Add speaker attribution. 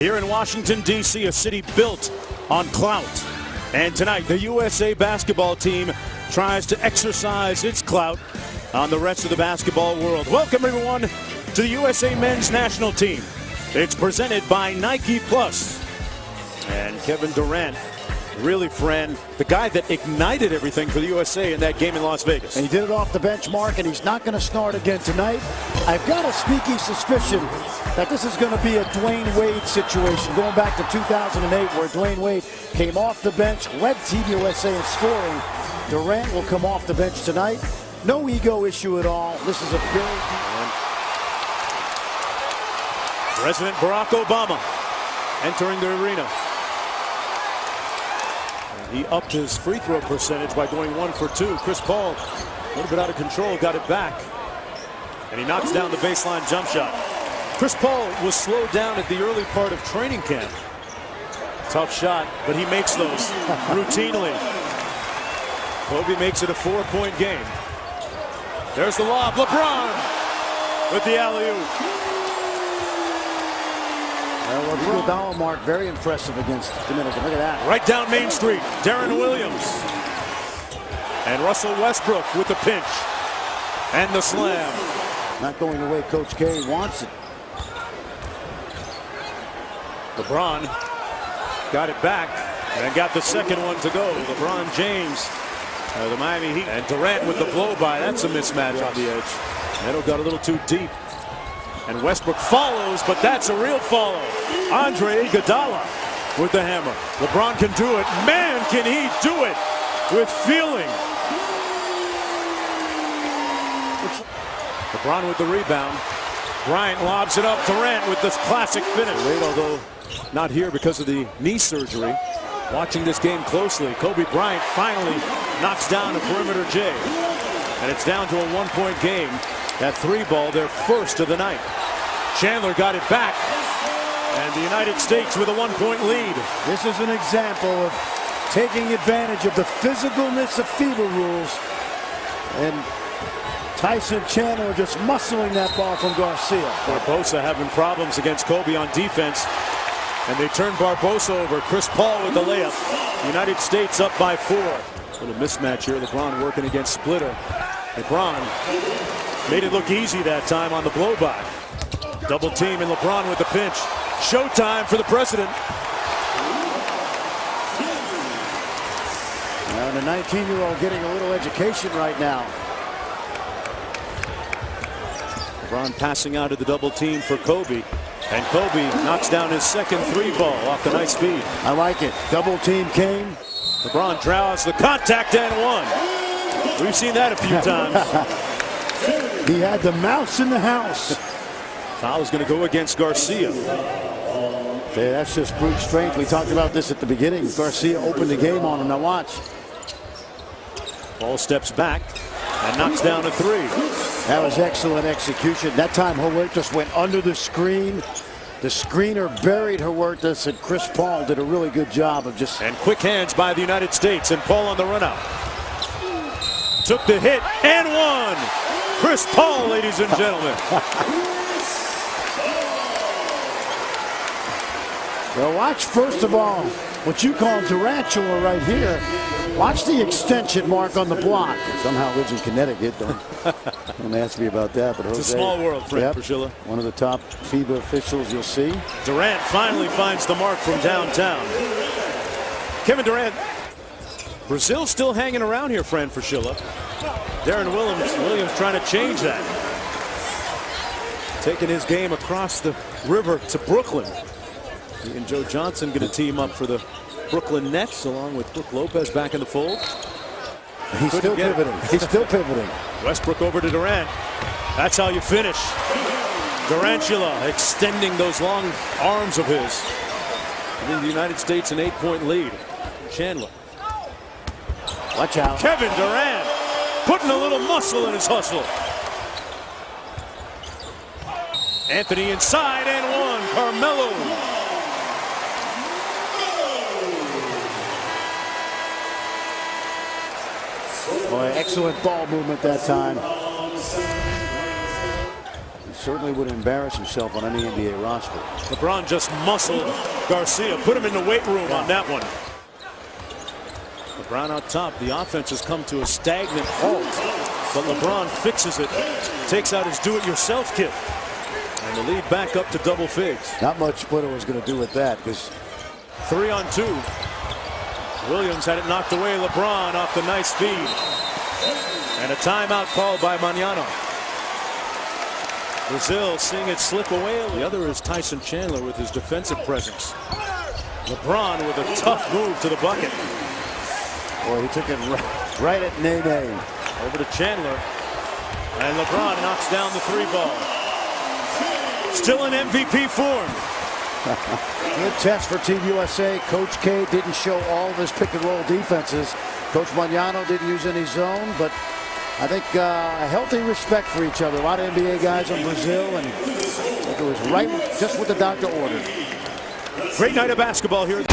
Speaker 1: Here in Washington, D.C., a city built on clout. And tonight, the USA basketball team tries to exercise its clout on the rest of the basketball world. Welcome, everyone, to the USA men's national team. It's presented by Nike Plus. And Kevin Durant, really, friend, the guy that ignited everything for the USA in that game in Las Vegas.
Speaker 2: And he did it off the bench, Mark, and he's not going to start again tonight. I've got a sneaky suspicion that this is going to be a Dwayne Wade situation, going back to 2008, where Dwayne Wade came off the bench, led Team USA in scoring. Durant will come off the bench tonight. No ego issue at all. This is a very...
Speaker 1: President Barack Obama entering the arena. He upped his free throw percentage by going 1 for 2. Chris Paul, a little bit out of control, got it back. And he knocks down the baseline jump shot. Chris Paul was slowed down at the early part of training camp. Tough shot, but he makes those routinely. Kobe makes it a 4-point game. There's the lob. LeBron with the alley-oop.
Speaker 2: Iguodala, Mark, very impressive against Dominican. Look at that.
Speaker 1: Right down Main Street, Darren Williams. And Russell Westbrook with the pinch. And the slam.
Speaker 2: Not going the way Coach K wants it.
Speaker 1: LeBron got it back and got the second one to go. LeBron James, the Miami Heat. And Durant with the blow-by. That's a mismatch on the edge. Neto got a little too deep. And Westbrook follows, but that's a real follow. Andre Iguodala with the hammer. LeBron can do it. Man, can he do it with feeling. LeBron with the rebound. Bryant lobs it up. Durant with this classic finish. Wade, although not here because of the knee surgery. Watching this game closely, Kobe Bryant finally knocks down a perimeter J. And it's down to a 1-point game. That three ball, their first of the night. Chandler got it back. And the United States with a 1-point lead.
Speaker 2: This is an example of taking advantage of the physicalness of FIBA rules. And Tyson Chandler just muscling that ball from Garcia.
Speaker 1: Barbosa having problems against Kobe on defense. And they turn Barbosa over. Chris Paul with the layup. United States up by 4. Little mismatch here. LeBron working against Splitter. LeBron made it look easy that time on the blow-by. Double team and LeBron with the pinch. Showtime for the president.
Speaker 2: And the 19-year-old getting a little education right now.
Speaker 1: LeBron passing out of the double team for Kobe. And Kobe knocks down his second three ball off the nice feed.
Speaker 2: I like it. Double team came.
Speaker 1: LeBron draws the contact and one. We've seen that a few times.
Speaker 2: He had the mouse in the house.
Speaker 1: Foul is going to go against Garcia.
Speaker 2: Okay, that's just brute strength. We talked about this at the beginning. Garcia opened the game on him. Now watch.
Speaker 1: Ball steps back and knocks down a three.
Speaker 2: That was excellent execution. That time Huertas went under the screen. The screener buried Huertas, and Chris Paul did a really good job of just...
Speaker 1: And quick hands by the United States, and Paul on the run out. Took the hit and one. Chris Paul, ladies and gentlemen.
Speaker 2: Well, watch, first of all, what you call tarantula right here. Watch the extension mark on the block. Somehow lives in Connecticut. Don't ask me about that. But Jose,
Speaker 1: it's a small world, Frank Priscilla.
Speaker 2: One of the top FIBA officials you'll see.
Speaker 1: Durant finally finds the mark from downtown. Kevin Durant. Brazil still hanging around here, Fran Fraschilla. Darren Williams trying to change that. Taking his game across the river to Brooklyn. He and Joe Johnson going to team up for the Brooklyn Nets, along with Brook Lopez back in the fold.
Speaker 2: He's still pivoting. He's still pivoting.
Speaker 1: Westbrook over to Durant. That's how you finish. Durantula extending those long arms of his. Giving the United States an 8-point lead. Chandler.
Speaker 2: Watch out.
Speaker 1: Kevin Durant putting a little muscle in his hustle. Anthony inside and one. Carmelo.
Speaker 2: Boy, excellent ball movement that time. certainly would embarrass himself on any NBA roster.
Speaker 1: LeBron just muscled Garcia, put him in the weight room on that one. LeBron out top. The offense has come to a stagnant halt, but LeBron fixes it, takes out his do-it-yourself kit, and the lead back up to double figs.
Speaker 2: Not much Splitter was going to do with that, because
Speaker 1: 3-on-2. Williams had it knocked away. LeBron off the nice feed. And a timeout called by Mañano. Brazil seeing it slip away. The other is Tyson Chandler with his defensive presence. LeBron with a tough move to the bucket.
Speaker 2: Boy, he took it right at Nene.
Speaker 1: Over to Chandler. And LeBron knocks down the three ball. Still in MVP form.
Speaker 2: Good test for Team USA. Coach K didn't show all of his pick and roll defenses. Coach Mañano didn't use any zone, but I think a healthy respect for each other. A lot of NBA guys on Brazil, and I think it was right just what the doctor ordered.
Speaker 1: Great night of basketball here.